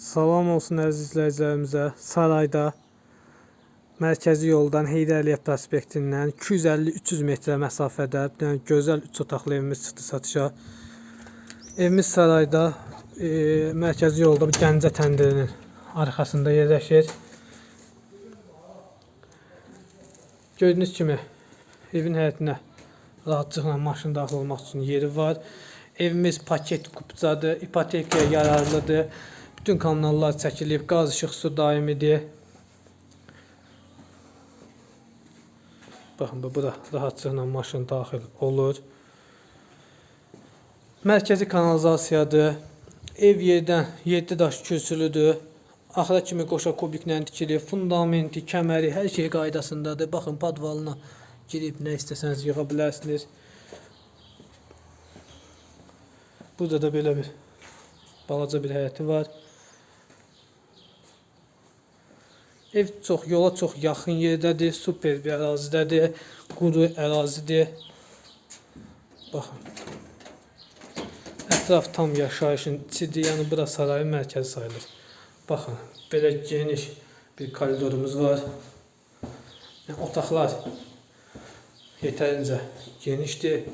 Salam olsun əziz izləyicilərimizə. Sarayda mərkəzi yoldan Heydər Əliyev prospektindən 250-300 metrə məsafədə bir dənə gözəl 3 otaqlı evimiz çıxdı satışa. Evimiz Sarayda mərkəzi yolda bir Gəncə təndirinin arxasında yerləşir. Gördüyünüz kimi evin həyətinə rahatlıqla maşın daxil olmaq üçün yeri var. Evimiz paket kupcadır, ipotekaya yararlıdır. Bütün kanallar çəkilib, qaz, işıq, su daimidir. Baxın, bura rahatlıqla maşın daxil olur. Mərkəzi kanalizasiyadır. Ev yerdən 7 daş kürsülüdür. Axıra kimi qoşa kubiklə tikilib. Fundamenti, kəməri, hər şey qaydasındadır. Baxın, padvalına girib nə istəsəniz yığa bilərsiniz. Burada da belə bir balaca bir həyəti var. Ev yola çox yaxın yerdədir, super bir ərazidədir, quru ərazidir. Baxın, ətraf tam yaşayışın içidir, yəni bura sarayın mərkəzi sayılır. Baxın, belə geniş bir koridorumuz var. Yəni, otaqlar yetərincə genişdir.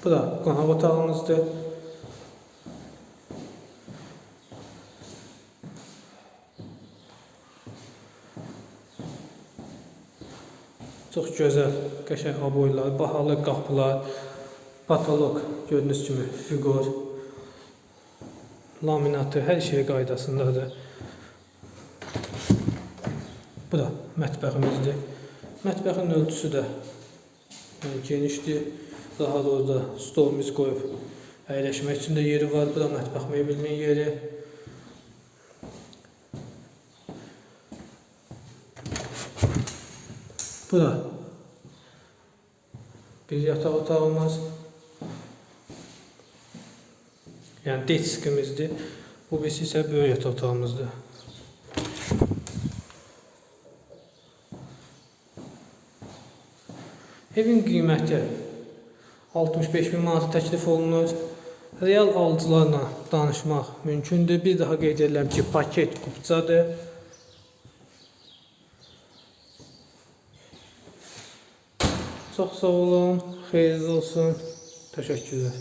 Bura qonaq otağımızdır. Çox gözəl, qəşəng aboylar, bahalı qapılar, patolog gördüyünüz kimi fiqor, laminatı, hər şey qaydasındadır. Bu da mətbəximizdir. Mətbəxin ölçüsü də genişdir. Rahat orada stolumuz qoyub əyləşmək üçün də yeri var. Bu da mətbəx mebelinin yeri. Bu da bir yataq otağımız. Yəni deskimizdir. Bu birisi isə böyük yataq otağımızdır. Evin qiyməti 65.000 manat təklif olunur. Real alıcılarla danışmaq mümkündür. Bir daha qeyd edirəm ki, paket kupcadır. Çox sağ olun, xeyirli olsun, təşəkkürlər.